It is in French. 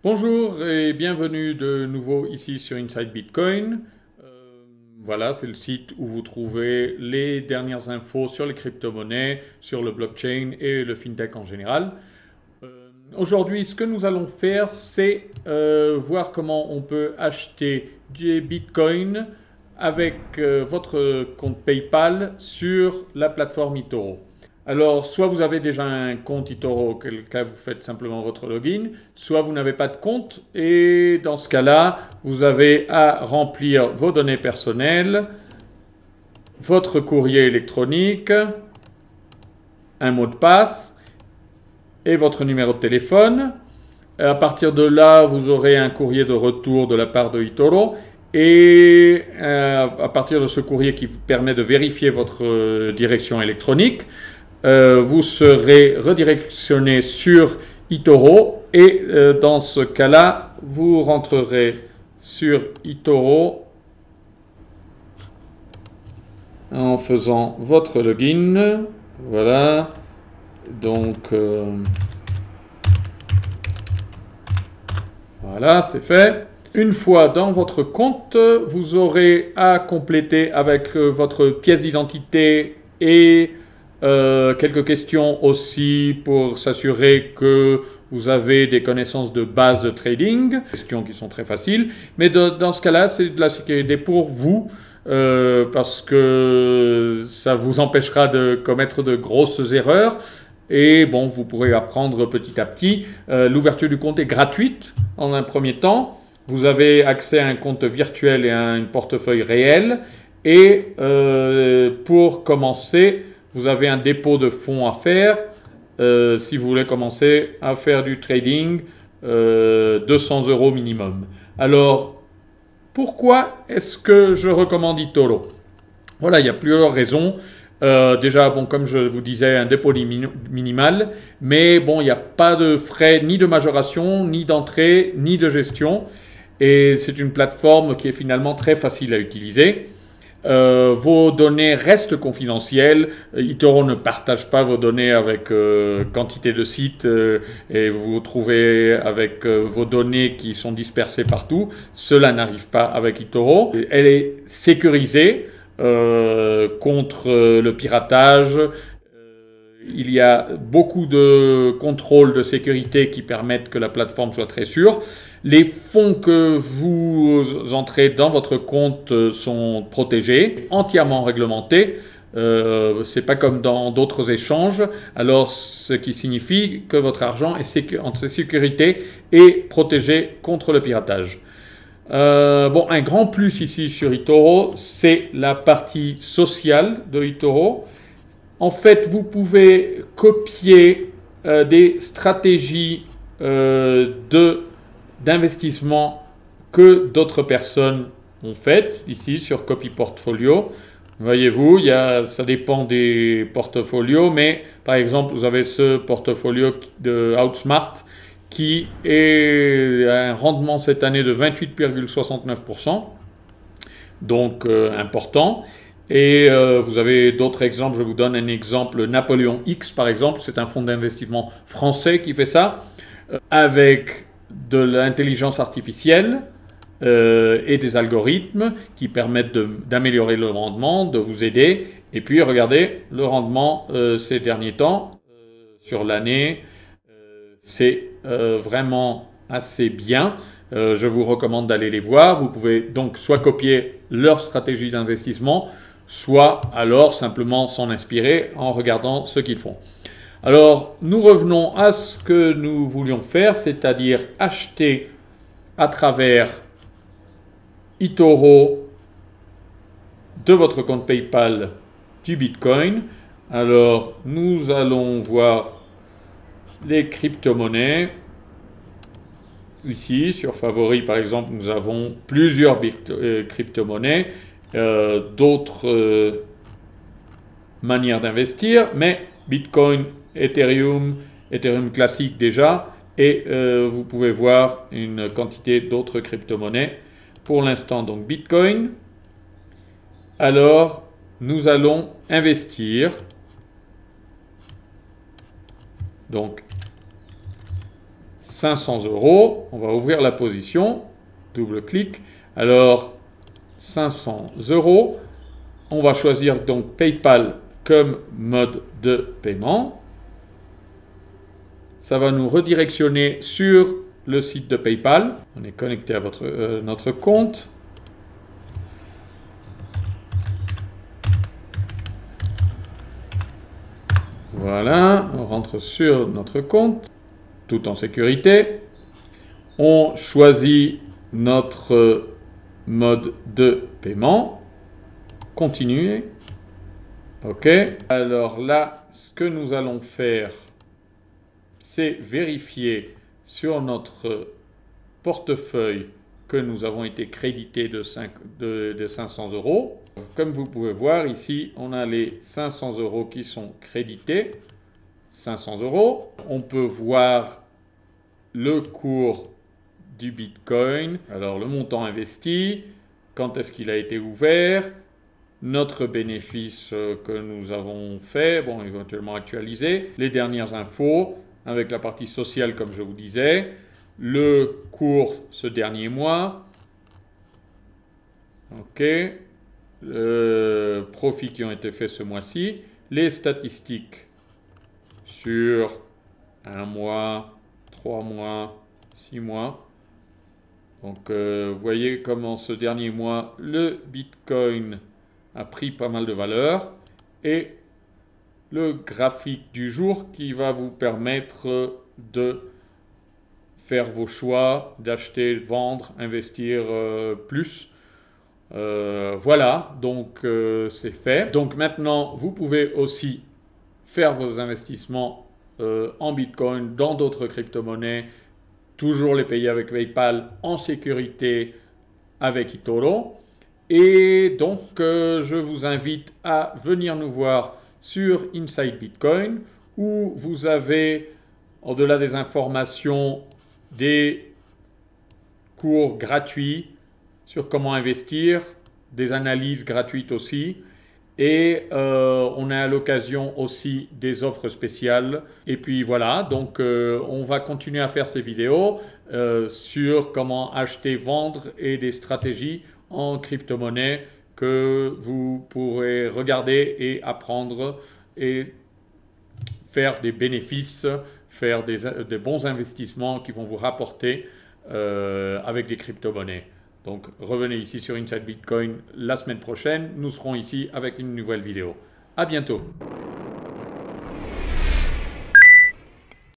Bonjour et bienvenue de nouveau ici sur Inside Bitcoin. Voilà, c'est le site où vous trouvez les dernières infos sur les crypto-monnaies, sur le blockchain et le fintech en général. Aujourd'hui, ce que nous allons faire, c'est voir comment on peut acheter des bitcoins avec votre compte PayPal sur la plateforme eToro. Alors, soit vous avez déjà un compte eToro, auquel cas vous faites simplement votre login, soit vous n'avez pas de compte et dans ce cas-là, vous avez à remplir vos données personnelles, votre courrier électronique, un mot de passe et votre numéro de téléphone. À partir de là, vous aurez un courrier de retour de la part de eToro et à partir de ce courrier qui vous permet de vérifier votre direction électronique, vous serez redirectionné sur eToro et dans ce cas-là, vous rentrerez sur eToro en faisant votre login. Voilà. Donc, voilà, c'est fait. Une fois dans votre compte, vous aurez à compléter avec votre pièce d'identité et quelques questions aussi pour s'assurer que vous avez des connaissances de base de trading, questions qui sont très faciles, mais dans ce cas-là, c'est de la sécurité pour vous parce que ça vous empêchera de commettre de grosses erreurs. Et bon, vous pourrez apprendre petit à petit. L'ouverture du compte est gratuite en un premier temps. Vous avez accès à un compte virtuel et à un portefeuille réel. Et pour commencer, vous avez un dépôt de fonds à faire si vous voulez commencer à faire du trading, 200 € minimum. Alors, pourquoi est-ce que je recommande eToro? Voilà, il y a plusieurs raisons. Déjà, bon, comme je vous disais, un dépôt minimal, mais bon, il n'y a pas de frais ni de majoration, ni d'entrée, ni de gestion. Et c'est une plateforme qui est finalement très facile à utiliser. Vos données restent confidentielles. eToro ne partage pas vos données avec quantité de sites et vous vous trouvez avec vos données qui sont dispersées partout. Cela n'arrive pas avec eToro. Elle est sécurisée contre le piratage. Il y a beaucoup de contrôles de sécurité qui permettent que la plateforme soit très sûre. Les fonds que vous entrez dans votre compte sont protégés, entièrement réglementés. C'est pas comme dans d'autres échanges. Alors, ce qui signifie que votre argent est en sécurité et protégé contre le piratage. Bon, un grand plus ici sur eToro, c'est la partie sociale de eToro. En fait, vous pouvez copier des stratégies d'investissement que d'autres personnes ont faites, ici sur Copy Portfolio. Voyez-vous, ça dépend des portfolios, mais par exemple, vous avez ce portfolio de Outsmart qui est à un rendement cette année de 28,69%, donc important. Et vous avez d'autres exemples, je vous donne un exemple, Napoléon X par exemple, c'est un fonds d'investissement français qui fait ça, avec de l'intelligence artificielle et des algorithmes qui permettent d'améliorer le rendement, de vous aider. Et puis regardez, le rendement ces derniers temps, sur l'année, c'est vraiment assez bien. Je vous recommande d'aller les voir. Vous pouvez donc soit copier leur stratégie d'investissement, soit alors simplement s'en inspirer en regardant ce qu'ils font. Alors, nous revenons à ce que nous voulions faire, c'est-à-dire acheter à travers eToro de votre compte PayPal du Bitcoin. Alors, nous allons voir les crypto-monnaies. Ici, sur Favoris, par exemple, nous avons plusieurs crypto-monnaies. D'autres manières d'investir, mais Bitcoin, Ethereum classique déjà, et vous pouvez voir une quantité d'autres crypto-monnaies. Pour l'instant, donc Bitcoin. Alors, nous allons investir. Donc, 500 €. On va ouvrir la position, double-clic. Alors, 500 €. On va choisir donc PayPal comme mode de paiement. Ça va nous redirectionner sur le site de PayPal. On est connecté à notre compte. Voilà, on rentre sur notre compte, tout en sécurité. On choisit notre mode de paiement. Continuer. OK. Alors là, ce que nous allons faire, c'est vérifier sur notre portefeuille que nous avons été crédités de 500 €. Comme vous pouvez voir ici, on a les 500 € qui sont crédités. 500 €. On peut voir le cours du Bitcoin. Alors le montant investi, quand est-ce qu'il a été ouvert, notre bénéfice que nous avons fait, bon, éventuellement actualisé, les dernières infos avec la partie sociale comme je vous disais, le cours ce dernier mois, ok, profits qui ont été faits ce mois-ci, les statistiques sur un mois, 3 mois, 6 mois. Donc vous voyez comment ce dernier mois, le Bitcoin a pris pas mal de valeur, et le graphique du jour qui va vous permettre de faire vos choix, d'acheter, de vendre, investir plus. Voilà, donc c'est fait. Donc maintenant, vous pouvez aussi faire vos investissements en Bitcoin, dans d'autres crypto-monnaies, toujours les payer avec PayPal en sécurité avec eToro. Et donc, je vous invite à venir nous voir sur Inside Bitcoin, où vous avez, au-delà des informations, des cours gratuits sur comment investir, des analyses gratuites aussi. Et on a à l'occasion aussi des offres spéciales. Et puis voilà, donc on va continuer à faire ces vidéos sur comment acheter, vendre et des stratégies en crypto-monnaie que vous pourrez regarder et apprendre et faire des bénéfices, faire des bons investissements qui vont vous rapporter avec des crypto-monnaies. Donc revenez ici sur Inside Bitcoin la semaine prochaine. Nous serons ici avec une nouvelle vidéo. À bientôt.